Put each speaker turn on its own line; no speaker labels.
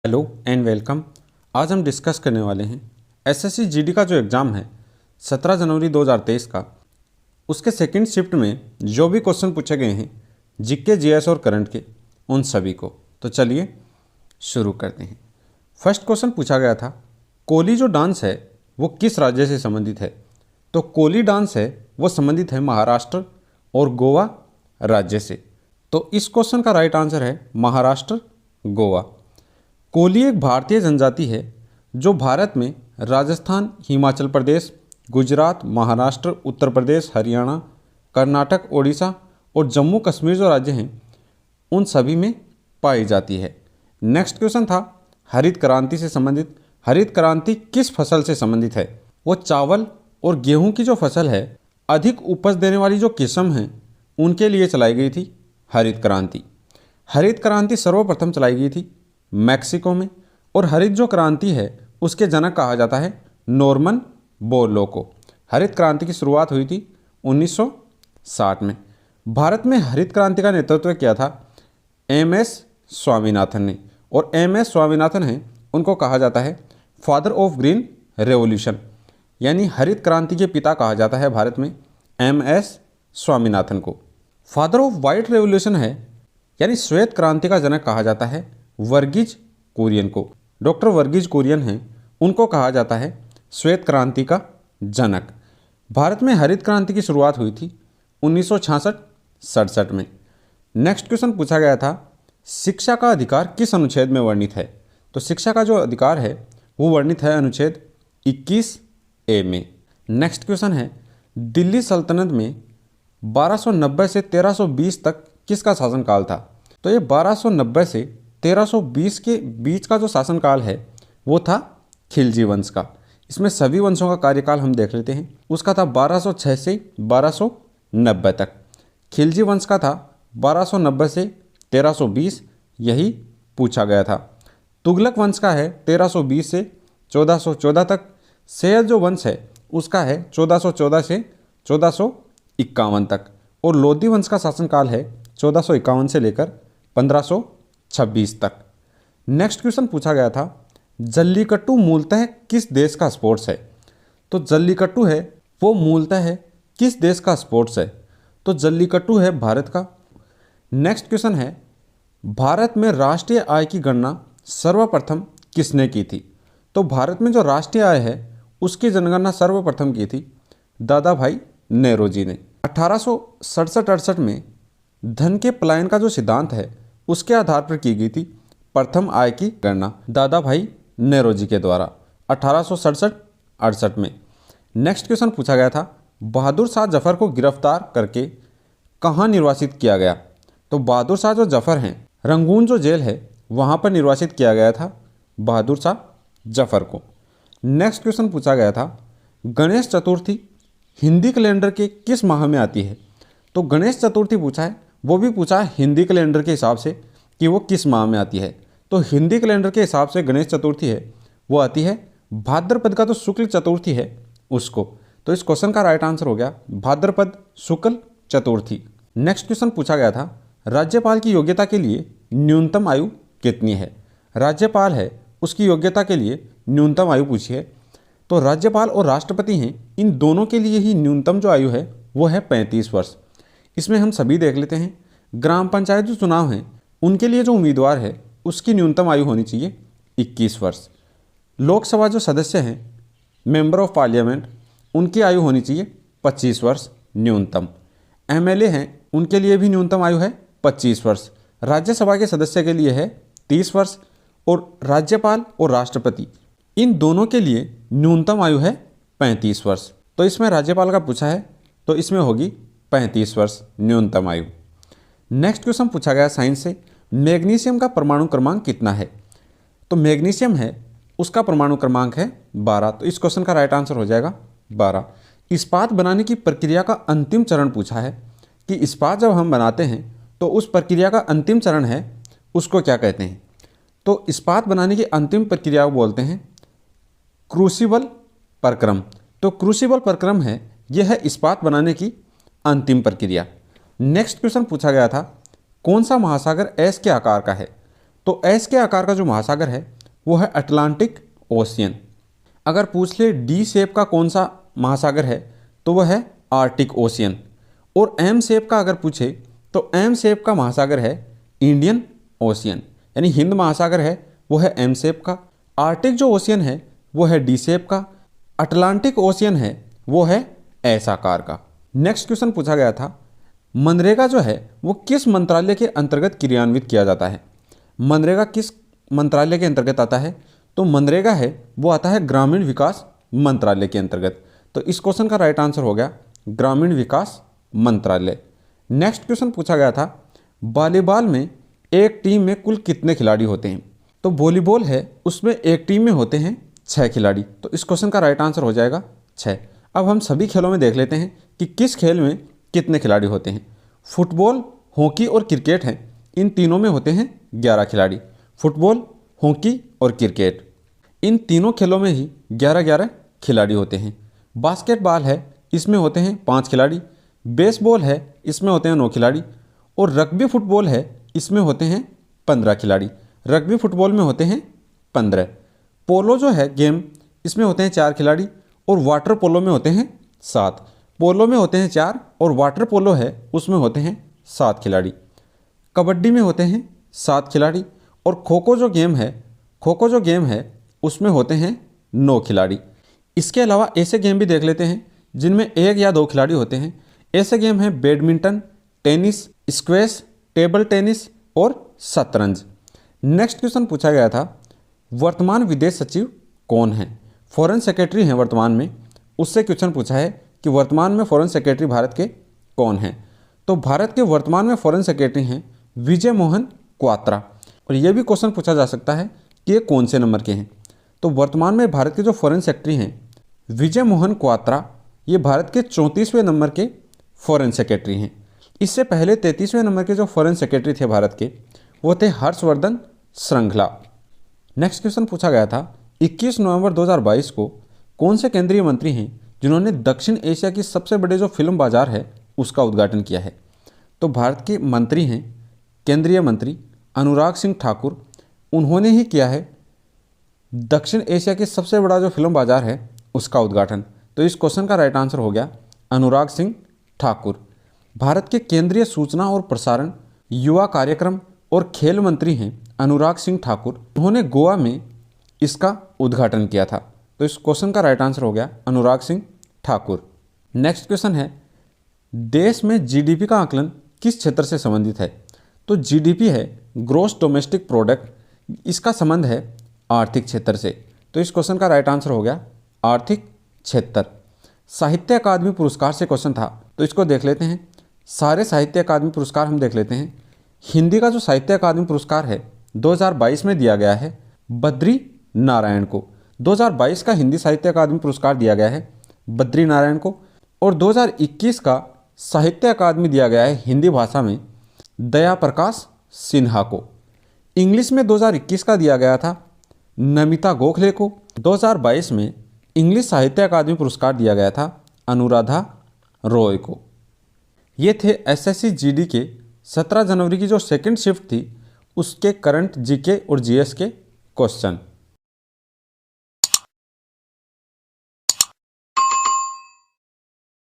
Hello and welcome. आज हम discuss करने वाले हैं एसएससी जीडी का जो एग्ज़ाम है 17 जनवरी 2023 का, उसके सेकंड शिफ्ट में जो भी क्वेश्चन पूछे गए हैं जीके, जीएस और करंट के, उन सभी को। तो चलिए शुरू करते हैं। फर्स्ट क्वेश्चन पूछा गया था, कोली जो डांस है वो किस राज्य से संबंधित है? तो कोली डांस है वो संबंधित है महाराष्ट्र और गोवा राज्य से। तो इस क्वेश्चन का राइट आंसर है महाराष्ट्र, गोवा। कोली एक भारतीय जनजाति है जो भारत में राजस्थान, हिमाचल प्रदेश, गुजरात, महाराष्ट्र, उत्तर प्रदेश, हरियाणा, कर्नाटक, ओडिशा और जम्मू कश्मीर जो राज्य हैं उन सभी में पाई जाती है। नेक्स्ट क्वेश्चन था हरित क्रांति से संबंधित। हरित क्रांति किस फसल से संबंधित है? वो चावल और गेहूं की जो फसल है, अधिक उपज देने वाली जो किस्म हैं उनके लिए चलाई गई थी हरित क्रांति। हरित क्रांति सर्वप्रथम चलाई गई थी मैक्सिको में, और हरित जो क्रांति है उसके जनक कहा जाता है नॉर्मन बोरलॉग को। हरित क्रांति की शुरुआत हुई थी 1960 में। भारत में हरित क्रांति का नेतृत्व किया था एमएस स्वामीनाथन ने, और एमएस स्वामीनाथन हैं उनको कहा जाता है फादर ऑफ ग्रीन रेवोल्यूशन, यानी हरित क्रांति के पिता कहा जाता है भारत में एमएस स्वामीनाथन को। फादर ऑफ वाइट रेवोल्यूशन है, यानी श्वेत क्रांति का जनक कहा जाता है वर्गीज कुरियन को। डॉक्टर वर्गीज कुरियन हैं, उनको कहा जाता है श्वेत क्रांति का जनक। भारत में हरित क्रांति की शुरुआत हुई थी 1966-67 में। नेक्स्ट क्वेश्चन पूछा गया था, शिक्षा का अधिकार किस अनुच्छेद में वर्णित है? तो शिक्षा का जो अधिकार है वो वर्णित है अनुच्छेद 21A में। नेक्स्ट क्वेश्चन है, दिल्ली सल्तनत में 1290 से 1320 तक किसका शासनकाल था? तो ये 1290 से 1320 के बीच का जो शासनकाल है वो था खिलजी वंश का। इसमें सभी वंशों का कार्यकाल हम देख लेते हैं। उसका था 1206 से 1290 तक। खिलजी वंश का था 1290 से 1320, यही पूछा गया था। तुगलक वंश का है 1320 से 1414 तक। सैयद जो वंश है उसका है 1414 से 1451 तक, और लोधी वंश का शासनकाल है 1451 से लेकर 1526 तक। नेक्स्ट क्वेश्चन पूछा गया था, जल्लीकट्टू मूलतः किस देश का स्पोर्ट्स है? तो जल्लीकट्टू है वो मूलतः है किस देश का स्पोर्ट्स है? तो जल्लीकट्टू है भारत का। नेक्स्ट क्वेश्चन है, भारत में राष्ट्रीय आय की गणना सर्वप्रथम किसने की थी? तो भारत में जो राष्ट्रीय आय है उसकी जनगणना सर्वप्रथम की थी दादा भाई नेहरू ने। 1867-68 में धन के पलायन का जो सिद्धांत है उसके आधार पर की गई थी प्रथम आय की गणना दादा भाई नेहरू के द्वारा 1867-68 में। नेक्स्ट क्वेश्चन पूछा गया था, बहादुर शाह जफर को गिरफ्तार करके कहाँ निर्वासित किया गया? तो बहादुर शाह जो जफर हैं, रंगून जो जेल है वहाँ पर निर्वासित किया गया था बहादुर शाह जफर को। नेक्स्ट क्वेश्चन पूछा गया था, गणेश चतुर्थी हिंदी कैलेंडर के किस माह में आती है? तो गणेश चतुर्थी पूछा है, वो भी पूछा है हिंदी कैलेंडर के हिसाब से कि वो किस माह में आती है। तो हिंदी कैलेंडर के हिसाब से गणेश चतुर्थी है वो आती है भाद्रपद का जो शुक्ल चतुर्थी है उसको। तो इस क्वेश्चन का राइट आंसर हो गया भाद्रपद शुक्ल चतुर्थी। नेक्स्ट क्वेश्चन पूछा गया था, राज्यपाल की योग्यता के लिए न्यूनतम आयु कितनी है? राज्यपाल है उसकी योग्यता के लिए न्यूनतम आयु पूछी है। तो राज्यपाल और राष्ट्रपति हैं, इन दोनों के लिए ही न्यूनतम जो आयु है वो है 35 वर्ष। इसमें हम सभी देख लेते हैं, ग्राम पंचायत जो चुनाव हैं उनके लिए जो उम्मीदवार है उसकी न्यूनतम आयु होनी चाहिए 21 वर्ष। लोकसभा जो सदस्य हैं, मेंबर ऑफ पार्लियामेंट, उनकी आयु होनी चाहिए 25 वर्ष न्यूनतम। एमएलए हैं उनके लिए भी न्यूनतम आयु है 25 वर्ष। राज्यसभा के सदस्य के लिए है 30 वर्ष, और राज्यपाल और राष्ट्रपति इन दोनों के लिए न्यूनतम आयु है 35 वर्ष। तो इसमें राज्यपाल का पूछा है तो इसमें होगी 35 वर्ष न्यूनतम आयु। नेक्स्ट क्वेश्चन पूछा गया साइंस से, मैग्नीशियम का परमाणु क्रमांक कितना है? तो मैग्नीशियम है उसका परमाणु क्रमांक है 12। तो इस क्वेश्चन का राइट आंसर हो जाएगा 12। इस्पात बनाने की प्रक्रिया का अंतिम चरण पूछा है कि इस्पात जब हम बनाते हैं तो उस प्रक्रिया का अंतिम चरण है उसको क्या कहते हैं? तो इस्पात बनाने की अंतिम प्रक्रिया को बोलते हैं क्रूसिबल प्रक्रम। तो क्रूसिबल प्रक्रम है यह है इस्पात बनाने की अंतिम प्रक्रिया। नेक्स्ट क्वेश्चन पूछा गया था, कौन सा महासागर एस के आकार का है? तो एस के आकार का जो महासागर है वो है अटलांटिक ओशियन। अगर पूछ ले डी शेप का कौन सा महासागर है तो वह है आर्टिक ओशियन। और एम शेप का अगर पूछे तो एम शेप का महासागर है इंडियन ओशियन, यानी हिंद महासागर है वो है एम शेप का, आर्टिक जो ओशियन है वो है डी शेप का, अटलांटिक ओशियन है वो है एस आकार का। नेक्स्ट क्वेश्चन पूछा गया था मनरेगा जो है वो किस मंत्रालय के अंतर्गत क्रियान्वित किया जाता है। मनरेगा किस मंत्रालय के अंतर्गत आता है, तो मनरेगा है वो आता है ग्रामीण विकास मंत्रालय के अंतर्गत। तो इस क्वेश्चन का राइट आंसर हो गया ग्रामीण विकास मंत्रालय। नेक्स्ट क्वेश्चन पूछा गया था वॉलीबॉल में एक टीम में कुल कितने खिलाड़ी होते हैं। तो वॉलीबॉल है उसमें एक टीम में होते हैं 6 खिलाड़ी। तो इस क्वेश्चन का राइट आंसर हो जाएगा 6। अब हम सभी खेलों में देख लेते हैं कि किस खेल में कितने खिलाड़ी होते हैं। फुटबॉल, हॉकी और क्रिकेट हैं, इन तीनों में होते हैं 11 खिलाड़ी। फुटबॉल, हॉकी और क्रिकेट इन तीनों खेलों में ही 11-11 खिलाड़ी होते हैं। बास्केटबॉल है इसमें होते हैं 5 खिलाड़ी। बेसबॉल है इसमें होते हैं 9 खिलाड़ी। और रग्बी फुटबॉल है इसमें होते हैं 15 खिलाड़ी। रग्बी फुटबॉल में होते हैं 15। पोलो जो है गेम इसमें होते हैं 4 खिलाड़ी और वाटर पोलो में होते हैं 7। पोलो में होते हैं 4 और वाटर पोलो है उसमें होते हैं 7 खिलाड़ी। कबड्डी में होते हैं 7 खिलाड़ी और खो खो जो गेम है उसमें होते हैं 9 खिलाड़ी। इसके अलावा ऐसे गेम भी देख लेते हैं जिनमें 1 या 2 खिलाड़ी होते हैं। ऐसे गेम हैं badminton, tennis, squash, table tennis और शतरंज। नेक्स्ट क्वेश्चन पूछा गया था वर्तमान विदेश सचिव कौन है। फॉरेन सेक्रेटरी हैं वर्तमान में, उससे क्वेश्चन पूछा है कि वर्तमान में फॉरेन सेक्रेटरी भारत के कौन हैं। तो भारत के वर्तमान में फॉरेन सेक्रेटरी हैं विजय मोहन क्वात्रा। और यह भी क्वेश्चन पूछा जा सकता है कि ये कौन से नंबर के हैं। तो वर्तमान में भारत के जो फॉरेन सेक्रेटरी हैं विजय मोहन क्वात्रा, ये भारत के 34वें नंबर के फॉरेन सेक्रेटरी हैं। इससे पहले 33वें नंबर के जो फॉरेन सेक्रेटरी थे भारत के वो थे हर्षवर्धन श्रृंगला। नेक्स्ट क्वेश्चन पूछा गया था 21 नवंबर 2022 को कौन से केंद्रीय मंत्री हैं जिन्होंने दक्षिण एशिया की सबसे बड़े जो फिल्म बाजार है उसका उद्घाटन किया है। तो भारत के मंत्री हैं केंद्रीय मंत्री अनुराग सिंह ठाकुर, उन्होंने ही किया है दक्षिण एशिया की सबसे बड़ा जो फिल्म बाजार है उसका उद्घाटन। तो इस क्वेश्चन का राइट आंसर हो गया अनुराग सिंह ठाकुर। भारत के केंद्रीय सूचना और प्रसारण, युवा कार्यक्रम और खेल मंत्री हैं अनुराग सिंह ठाकुर, उन्होंने गोवा में इसका उद्घाटन किया था। तो इस क्वेश्चन का राइट आंसर हो गया अनुराग सिंह ठाकुर। नेक्स्ट क्वेश्चन है देश में जीडीपी का आकलन किस क्षेत्र से संबंधित है। तो जीडीपी है ग्रॉस डोमेस्टिक प्रोडक्ट, इसका संबंध है आर्थिक क्षेत्र से। तो इस क्वेश्चन का राइट आंसर हो गया आर्थिक क्षेत्र। साहित्य अकादमी पुरस्कार से क्वेश्चन था तो इसको देख लेते हैं। सारे साहित्य अकादमी पुरस्कार हम देख लेते हैं। हिंदी का जो साहित्य अकादमी पुरस्कार है 2022 में दिया गया है बद्री नारायण को। 2022 का हिंदी साहित्य अकादमी पुरस्कार दिया गया है बद्री नारायण को। और 2021 का साहित्य अकादमी दिया गया है हिंदी भाषा में दया प्रकाश सिन्हा को। इंग्लिश में 2021 का दिया गया था नमिता गोखले को। 2022 में इंग्लिश साहित्य अकादमी पुरस्कार दिया गया था अनुराधा रॉय को। ये थे एसएससी जीडी के 17 जनवरी की जो सेकंड शिफ्ट थी उसके करंट जीके और जीएस के क्वेश्चन।